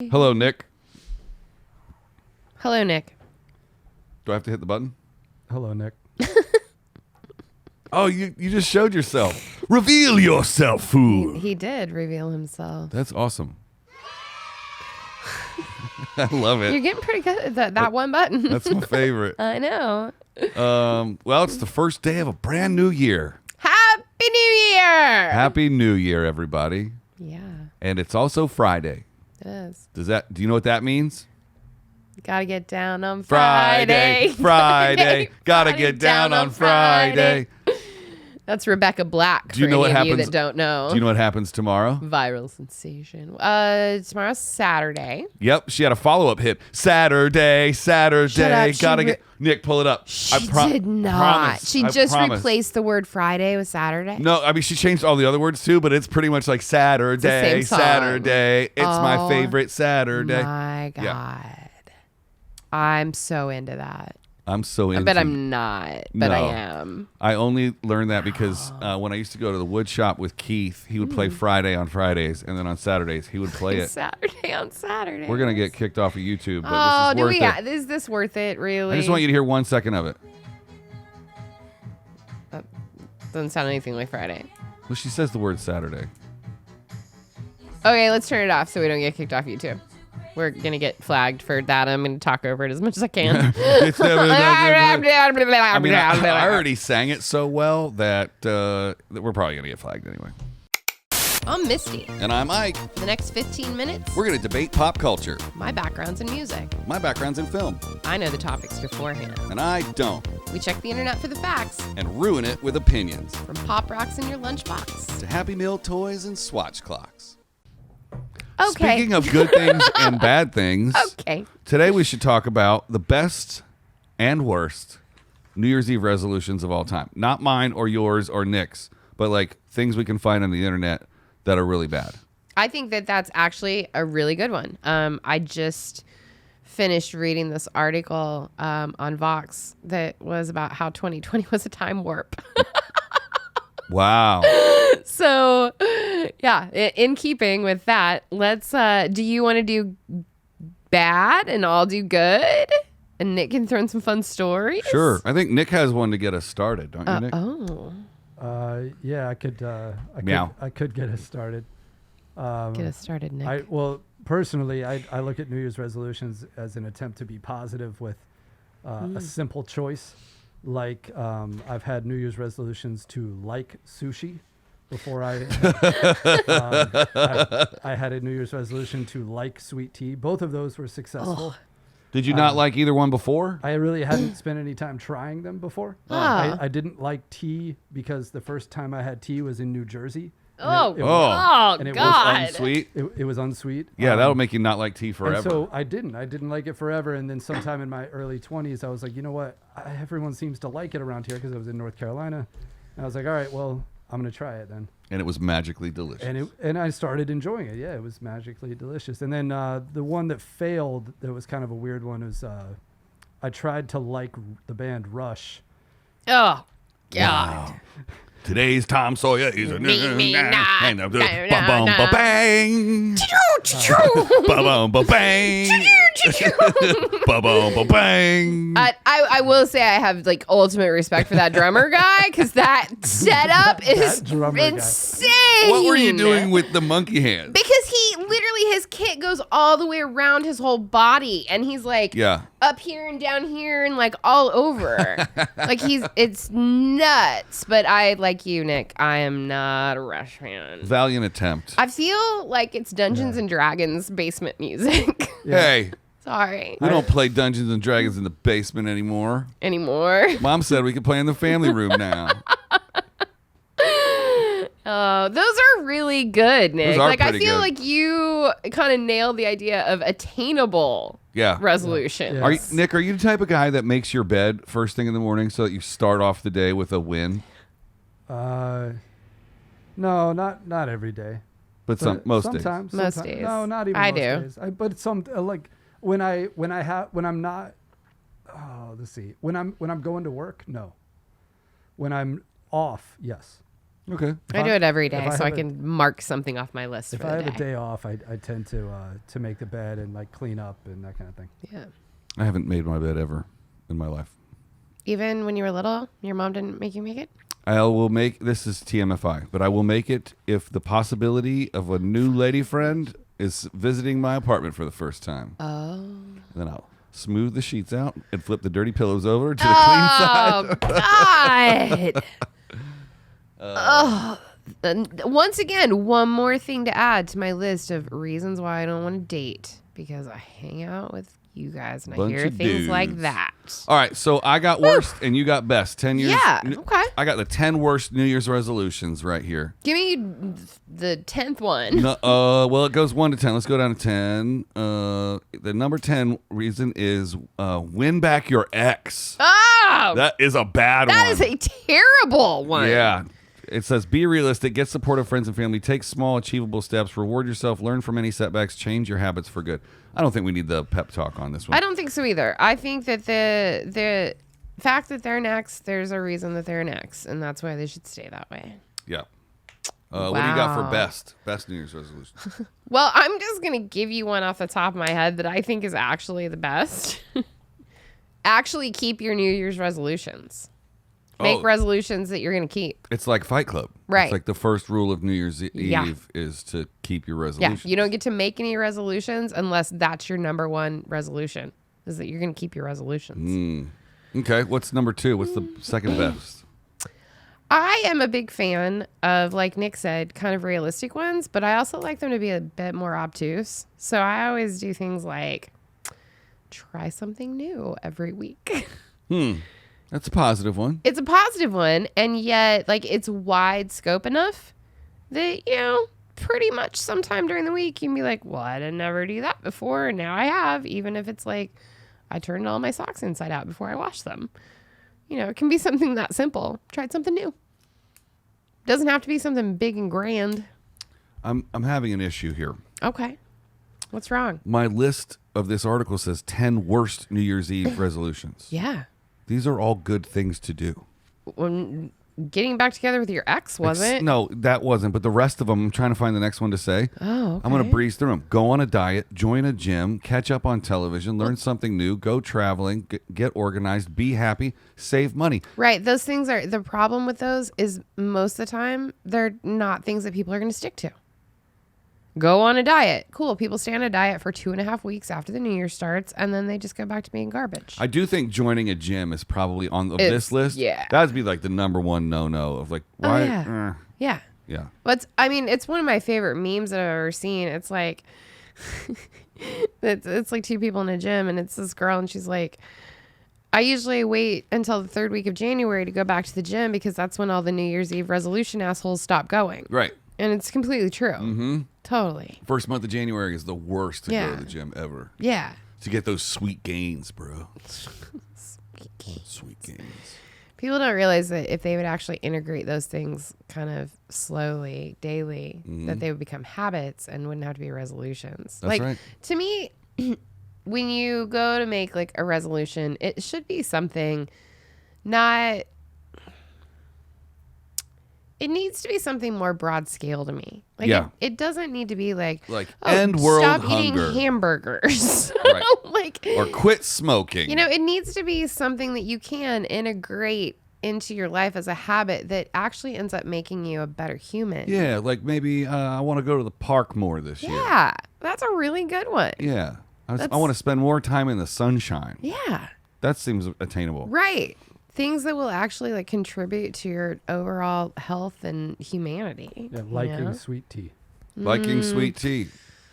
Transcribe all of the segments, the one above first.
Hello, Nick. Hello, Nick. Do I have to hit the button? Hello, Nick. Oh, you just showed yourself. Reveal yourself, fool. He did reveal himself. That's awesome. I love it. You're getting pretty good at that one button. That's my favorite. I know. Well, it's the first day of a brand new year. Happy New Year! Happy New Year, everybody. Yeah, And it's also Friday. it is. Do you know what that means? Gotta get down on Friday. Friday. Friday. Gotta get down on Friday. That's Rebecca Black. Do you for know what any of you happens- that don't know. Do you know what happens tomorrow? Viral sensation. Tomorrow's Saturday. Yep, she had a follow-up hit. Saturday. Shut up, she Gotta get Nick, pull it up. She did not. She just replaced the word Friday with Saturday. No, I mean she changed all the other words too, but it's pretty much like Saturday, same song. Saturday. It's my Oh, favorite Saturday. My God. Yeah. I'm so into that. I'm so into I bet I'm not, but I No. am. I only learned that because when I used to go to the wood shop with Keith, he would play Friday on Fridays, and then on Saturdays he would play it. Saturday on Saturday. We're gonna get kicked off of YouTube, but Oh, this is worth it. Is this worth it, really? I just want you to hear 1 second of it. Doesn't sound anything like Friday. Well, she says the word Saturday. Okay, let's turn it off so we don't get kicked off YouTube. We're going to get flagged for that. I'm going to talk over it as much as I can. I mean, I already sang it so well that we're probably gonna get flagged anyway. I'm Misty. And I'm Ike. For the next 15 minutes, We're gonna debate pop culture. my background's in music. My background's in film, I know the topics beforehand. and I don't. We check the internet for the facts, And ruin it with opinions. from pop rocks in your lunchbox. To Happy Meal toys and swatch clocks. Okay. Speaking of good things and bad things, Okay. today we should talk about the best and worst New Year's Eve resolutions of all time. Not mine or yours or Nick's, but like things we can find on the internet that are really bad. I think that that's actually a really good one. I just finished reading this article on Vox that was about how 2020 was a time warp. Wow. So, yeah, in keeping with that, let's, do you want to do bad and I'll do good? And Nick can throw in some fun stories? Sure. I think Nick has one to get us started, don't you, Nick? Oh, Yeah, I could. Meow. I could get us started. get us started, Nick. Personally, I look at New Year's resolutions as an attempt to be positive with a simple choice. Like I've had New Year's resolutions to like sushi. Before I had a New Year's resolution to like sweet tea. Both of those were successful. Did you not like either one before? I really hadn't spent any time trying them before. Ah. I didn't like tea because the first time I had tea was in New Jersey. Oh, it God. and it was Unsweet? It was unsweet. Yeah, that'll make you not like tea And forever. so I didn't like it forever. And then sometime in my early 20s, I was like, you know what? Everyone seems to like it around here because I was in North Carolina. And I was like, all right, well, I'm going to try it then. And it was magically delicious. And I started enjoying it. Yeah, it was magically delicious. And then the one that failed, that was kind of a weird one, was I tried to like the band Rush. Oh, God. Wow. Today's Tom Sawyer is a Me, and nah, bang. Bang. I will say I have like ultimate respect for that drummer guy because that setup is That drummer guy. insane. What were you doing with the monkey hand? Because he literally, his kit goes all the way around his whole body, and he's like Yeah. up here and down here and like all over. Like it's nuts. But I, like you, Nick, I am not a Rush fan. Valiant attempt. I feel like it's Dungeons and Dragons basement music. Hey, Sorry. we don't play Dungeons and Dragons in the basement anymore. Anymore. Mom said we could play in the family room now. Those are really good, Nick. Those are Like I pretty feel good. like you kind of nailed the idea of attainable Yeah. resolutions. Yeah. Are you, Nick, are you the type of guy that makes your bed first thing in the morning so that you start off the day with a win? No, not every day. But But most sometimes, days. Most sometimes. days. No, not even I most do. days. But some like when I'm not. Oh, let's see. When I'm going to work, no. When I'm off, yes. Okay. I do it every day, if I so I have a- can mark something off my list If for I the have a day. day off, I tend to make the bed and like clean up and that kind of thing. Yeah. I haven't made my bed ever in my life. Even when you were little, your mom didn't make you make it? I will make, this is TMFI, but I will make it if the possibility of a new lady friend is visiting my apartment for the first time. Oh. Then I'll smooth the sheets out and flip the dirty pillows over to the clean side. Oh, God. And once again, one more thing to add to my list of reasons why I don't want to date, because I hang out with you guys and I Bunch hear of things like dudes. that. All right, so I got worst and you got best. 10 years. Yeah, okay. I got the 10 worst New Year's resolutions right here. Give me the 10th one. No, well, it goes 1 to 10. Let's go down to 10. The number 10 reason is win back your ex. Oh, That is a bad one. that is a terrible one. Yeah. It says, be realistic, get support of friends and family, take small, achievable steps, reward yourself, learn from any setbacks, change your habits for good. I don't think we need the pep talk on this one. I don't think so either. I think that the fact that they're an ex, there's a reason that they're an ex, and that's why they should stay that way. Yeah. What do you got for Wow. best? Best New Year's resolution. Well, I'm just going to give you one off the top of my head that I think is actually the best. Actually keep your New Year's resolutions. Make Oh. resolutions that you're going to keep. It's like Fight Club. Right. It's like the first rule of New Year's Eve Yeah. is to keep your Yeah, resolutions. you don't get to make any resolutions unless that's your number one resolution, is that you're going to keep your resolutions. Okay, what's number 2? What's the second best? I am a big fan of, like Nick said, kind of realistic ones, but I also like them to be a bit more obtuse. So I always do things like try something new every week. That's a positive one. It's a positive one, and yet, like, it's wide scope enough that, you know, pretty much sometime during the week you can be like, well, I didn't ever do that before, and now I have, even if it's like I turned all my socks inside out before I washed them. You know, it can be something that simple. Tried something new. Doesn't have to be something big and grand. I'm having an issue here. Okay. What's wrong? My list of this article says 10 worst New Year's Eve resolutions. Yeah. These are all good things to do. When getting back together with your ex, wasn't? No, that wasn't. But the rest of them, I'm trying to find the next one to say. Oh, okay. I'm going to breeze through them. Go on a diet, join a gym, catch up on television, learn something new, go traveling, get organized, be happy, save money. Right. Those things are, the problem with those is most of the time they're not things that people are going to stick to. Go on a diet. Cool. People stay on a diet for 2.5 weeks after the New Year starts, and then they just go back to being garbage. I do think joining a gym is probably on It's- this list. yeah. That'd be like the number one no-no of like, why? yeah. Yeah. Yeah. But it's one of my favorite memes that I've ever seen. It's like, it's like two people in a gym, and it's this girl, and she's like, I usually wait until the 3rd week of January to go back to the gym because that's when all the New Year's Eve resolution assholes stop going. Right. And it's completely true. Mm-hmm. Totally. First month of January is the worst to Yeah. go to the gym ever. Yeah. To get those sweet gains, bro. Sweet gains. People don't realize that if they would actually integrate those things kind of slowly, daily, that they would become habits and wouldn't have to be resolutions. That's like, right. to me, when you go to make like a resolution, it should be something not. It needs to be something more broad scale to me. Like, Yeah. it doesn't need to be like end world stop hunger. eating hamburgers. Right. Like, Or quit smoking. you know, it needs to be something that you can integrate into your life as a habit that actually ends up making you a better human. Yeah, like maybe I want to go to the park more this year. Yeah, that's a really good one. Yeah. I That's- want to spend more time in the sunshine. Yeah, That seems attainable. right. Things that will actually like contribute to your overall health and humanity. Yeah, you liking know? sweet tea. Liking sweet tea.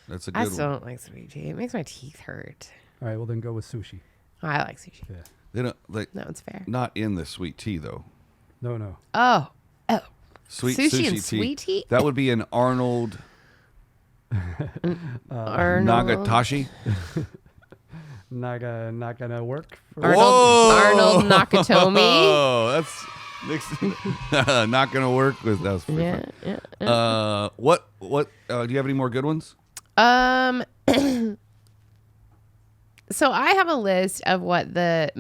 That's a good I one. still don't like sweet tea. It makes my teeth hurt. All right, well then go with sushi. Oh, I like sushi. Yeah. They don't like That one's fair. not in the sweet tea though. No. Oh, Sweet Sushi sushi and tea. sweet tea? That would be an Arnold Arnold. Nagatashi. Not gonna work. For Arnold Nakatomi. Oh, that's next. Not gonna work. That was pretty Yeah, fun. yeah. What? Do you have any more good ones? So I have a list of what the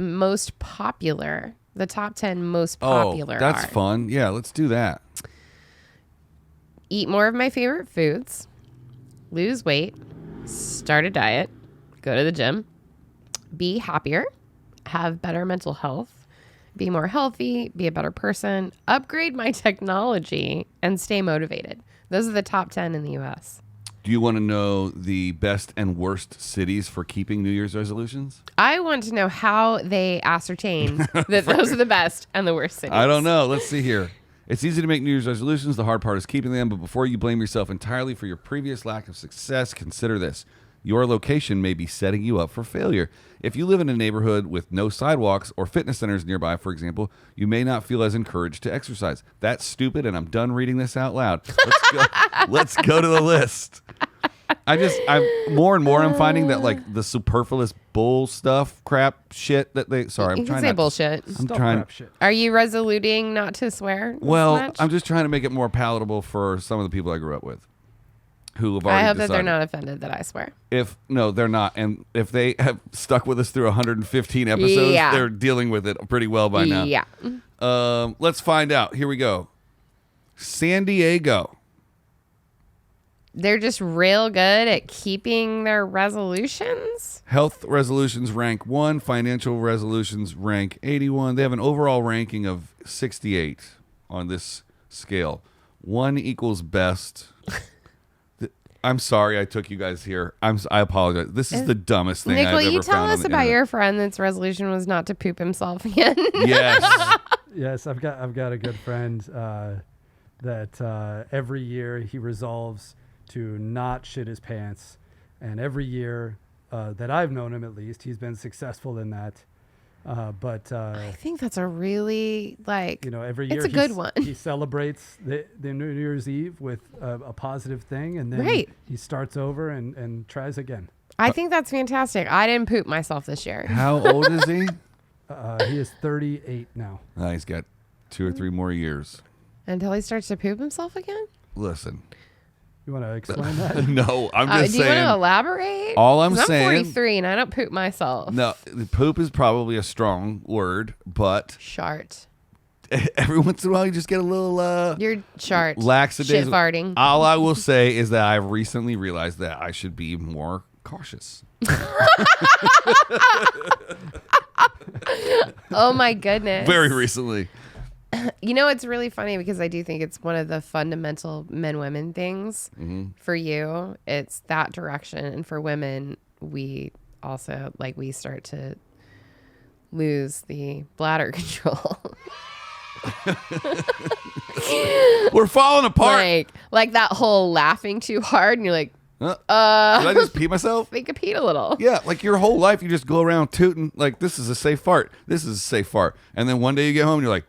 top 10 most popular That's are. fun. Yeah, let's do that. eat more of my favorite foods, lose weight, start a diet, go to the gym, be happier, have better mental health, be more healthy, be a better person, upgrade my technology, and stay motivated. Those are the top 10 in the U.S. Do you want to know the best and worst cities for keeping New Year's resolutions? I want to know how they ascertain that those are the best and the worst cities. I don't know. Let's see here. It's easy to make New Year's resolutions. The hard part is keeping them. But before you blame yourself entirely for your previous lack of success, consider this. Your location may be setting you up for failure. If you live in a neighborhood with no sidewalks or fitness centers nearby, for example, you may not feel as encouraged to exercise. That's stupid, and I'm done reading this out loud. Let's go to the list. I'm more and more I'm finding that like the superfluous bull stuff, crap, shit that they. Sorry, I'm You trying can say not. bullshit. I'm Stop trying. crap shit. Are you resoluting not to swear? Well, much? I'm just trying to make it more palatable for some of the people I grew up with, who have already. I hope that they're decided. not offended that I swear. If no, they're not, and if they have stuck with us through 115 episodes, Yeah. they're dealing with it pretty well by now. Yeah. Let's find out. Here we go. San Diego. They're just real good at keeping their resolutions. Health resolutions rank 1. Financial resolutions rank 81. They have an overall ranking of 68 on this scale. 1 equals best. I'm sorry I took you guys here. I apologize. This is the dumbest thing Nick, I've will ever you tell found on us the about internet. your friend that's resolution was not to poop himself again? Yes. Yes, I've got a good friend that every year he resolves to not shit his pants, and every year that I've known him, at least, he's been successful in that. But I think that's a really every year it's a good one. He celebrates the New Year's Eve with a positive thing, and then Right. he starts over and tries again. I think that's fantastic. I didn't poop myself this year. How old is he? He is 38 now. He's got 2 or 3 more years. Until he starts to poop himself again? Listen. You want to explain that? No, I'm just Do you want saying. to elaborate? All I'm 'Cause I'm saying- 43 and I don't poop myself. No, poop is probably a strong word, but Shart. every once in a while you just get a little You're shart. laxadaisical. Shit farting. All I will say is that I've recently realized that I should be more cautious. Oh my goodness. Very recently. You know, it's really funny because I do think it's one of the fundamental men-women things. For you, it's that direction. And for women, we also, we start to lose the bladder control. We're falling apart. like that whole laughing too hard. And you're like, Did I just pee myself? think of Pete a little. Yeah, like your whole life you just go around tooting like this is a safe fart. This is a safe fart. And then one day you get home and you're like,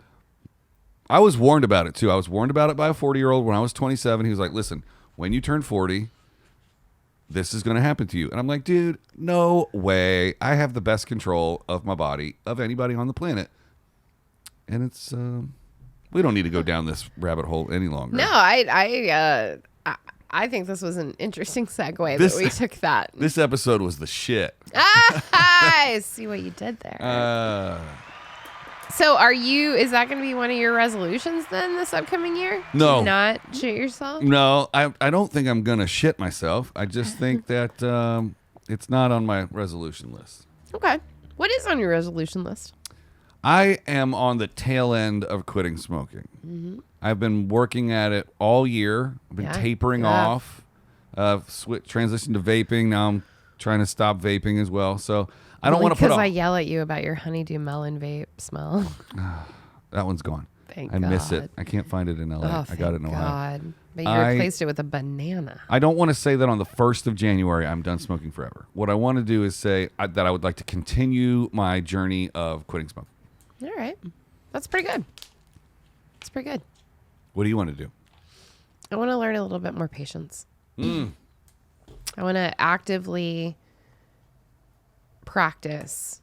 I was warned about it too. I was warned about it by a 40-year-old when I was 27. He was like, listen, when you turn 40, this is going to happen to you. And I'm like, dude, no way. I have the best control of my body of anybody on the planet. And it's, we don't need to go down this rabbit hole any longer. No, I think this was an interesting segue that we took that. This episode was the shit. I see what you did there. So is that going to be one of your resolutions then this upcoming year? No. To not shit yourself? No, I don't think I'm going to shit myself. I just think that it's not on my resolution list. Okay. What is on your resolution list? I am on the tail end of quitting smoking. Mm-hmm. I've been working at it all year. I've been tapering off, transitioned to vaping. Now I'm trying to stop vaping as well. So I don't want to put because I yell at you about your honeydew melon vape smell. that one's gone. Thank I miss God. it. I can't find it in LA. Oh, I got it in thank Ohio. God. But you replaced it with a banana. I don't want to say that on the 1st of January I'm done smoking forever. What I want to do is say that I would like to continue my journey of quitting smoking. All right. That's pretty good. That's pretty good. What do you want to do? I want to learn a little bit more patience. I want to actively practice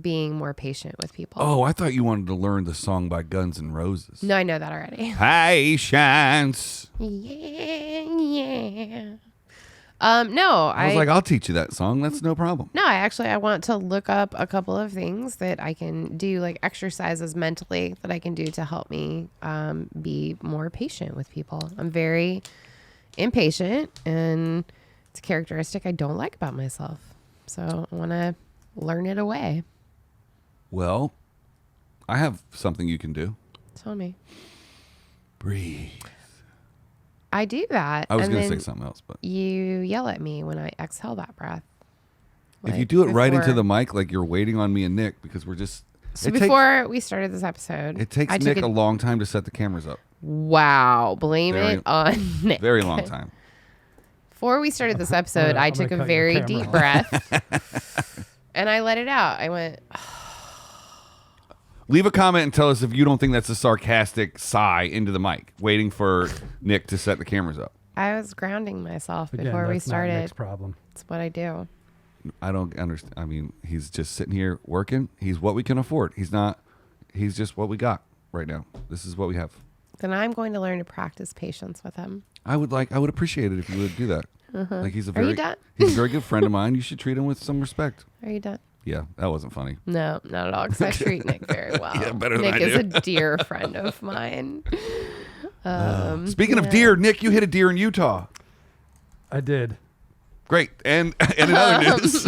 being more patient with people. Oh, I thought you wanted to learn the song by Guns N' Roses. No, I know that already. Patience. Yeah. No, I was like, I'll teach you that song. That's no problem. No, I want to look up a couple of things that I can do, like exercises mentally that I can do to help me be more patient with people. I'm very impatient, and it's a characteristic I don't like about myself. So I want to learn it away. Well, I have something you can do. Tell me. Breathe. I do that. I was and going to then say something else, but you yell at me when I exhale that breath. if you Like do it right into before- the mic, like you're waiting on me and Nick, because we're just. So before we started this episode, It takes I Nick took a long time to set the cameras up. Wow, blame Very- it on Nick. Very long time. Before we started this episode, I I'm took gonna a cut your very camera deep off. breath and I let it out. I went, Leave a comment and tell us if you don't think that's a sarcastic sigh into the mic, waiting for Nick to set the cameras up. I was grounding myself Again, before we that's not Nick's started. problem. That's what I do. I don't understand. I mean, he's just sitting here working. He's what we can afford. He's not. He's just what we got right now. This is what we have. Then I'm going to learn to practice patience with him. I would appreciate it if you would do that. Like he's a Are you very done? he's a very good friend of mine. You should treat him with some respect. Are you done? Yeah, that wasn't funny. No, not at all. Because I treat Nick very well. Yeah, better than Nick I is do. a dear friend of mine. Speaking of yeah. deer, Nick, you hit a deer in Utah. I did. Great. And in other news,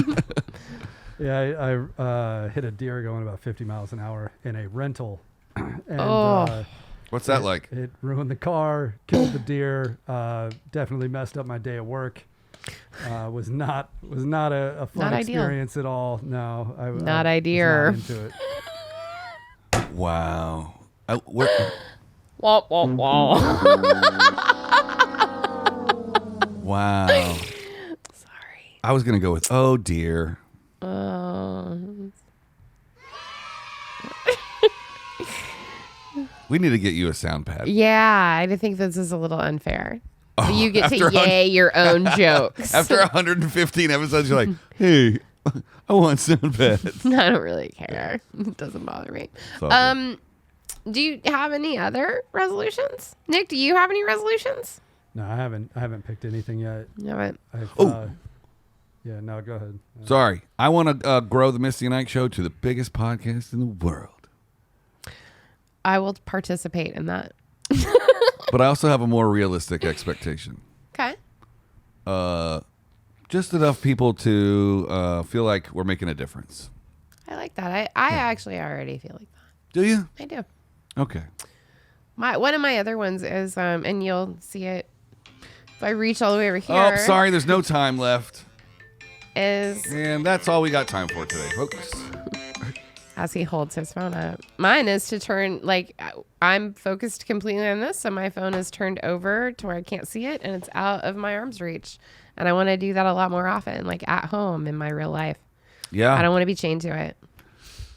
Yeah, I hit a deer going about 50 miles an hour in a rental. And Oh. what's that like? it ruined the car, killed the deer, definitely messed up my day at work. Was not a fun Not ideal. experience at all. No, Not I ideal. was not into it. Wow. Wah, wah, wah. Wow. Sorry. I was gonna go with oh dear. We need to get you a sound pad. Yeah, I think this is a little unfair. Oh, You get to after yay your own jokes. After 115 episodes, you're like, hey, I want sound pads. I don't really care. It doesn't bother me. It's all good. Do you have any other resolutions? Nick, do you have any resolutions? No, I haven't picked anything yet. No, but I've, yeah, no, go ahead. Sorry. I want to grow the Misty and Ike show to the biggest podcast in the world. I will participate in that. But I also have a more realistic expectation. Okay. Just enough people to feel like we're making a difference. I like that. I actually already feel like that. Do you? I do. Okay. One of my other ones is and you'll see it if I reach all the way over here. Oh, sorry. There's no time left. Is And that's all we got time for today, folks. as he holds his phone up. Mine is to turn, like, I'm focused completely on this, so my phone is turned over to where I can't see it, and it's out of my arm's reach. And I want to do that a lot more often, like at home in my real life. Yeah. I don't want to be chained to it.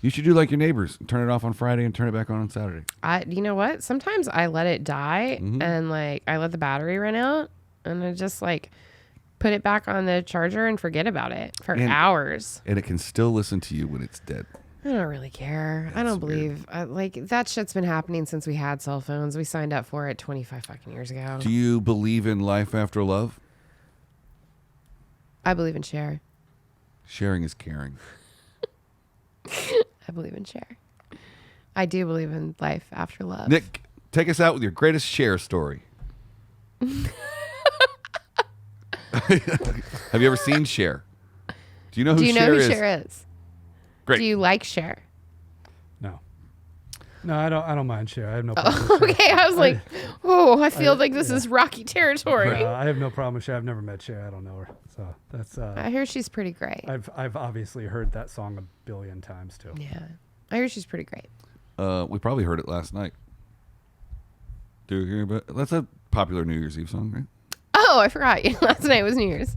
You should do like your neighbors. Turn it off on Friday and turn it back on Saturday. You know what? Sometimes I let it die, and, like, I let the battery run out, and I just, like, put it back on the charger and forget about it for hours. And it can still listen to you when it's dead. I don't really care. I don't believe like that shit's been happening since we had cell phones. We signed up for it 25 fucking years ago. Do you believe in life after love? I believe in share. Sharing is caring. I believe in share. I do believe in life after love. Nick, take us out with your greatest share story. Have you ever seen Cher? Do you know who do you know Cher who is? Cher is? Great. Do you like Cher? No, I don't mind Cher. I have no problem with Cher. Okay, I was like, oh, I feel like this is rocky territory. I have no problem with Cher. I've never met Cher. I don't know her. So that's I hear she's pretty great. I've obviously heard that song a billion times too. Yeah, I hear she's pretty great. We probably heard it last night. Do you hear about? That's a popular New Year's Eve song, right? Oh, I forgot. Last night was New Year's.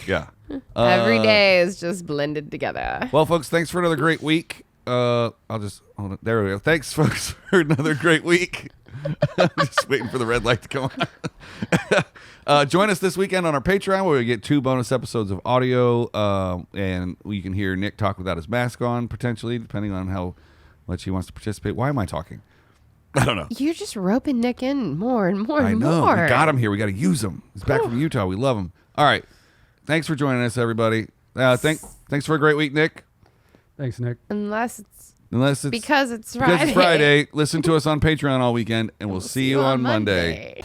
Yeah. Every day is just blended together. Well, folks, thanks for another great week. I'll just hold it. There we go. Thanks, folks, for another great week. I'm just waiting for the red light to come on. Join us this weekend on our Patreon, where we get 2 bonus episodes of audio, and you can hear Nick talk without his mask on, potentially, depending on how much he wants to participate. Why am I talking? I don't know. You're just roping Nick in more and more and I know. more. We got him here. We got to use him. He's back from Utah. We love him. All right. Thanks for joining us, everybody. Thanks for a great week, Nick. Thanks, Nick. Unless it's Because Friday. it's Friday. Listen to us on Patreon all weekend, and we'll see you on Monday.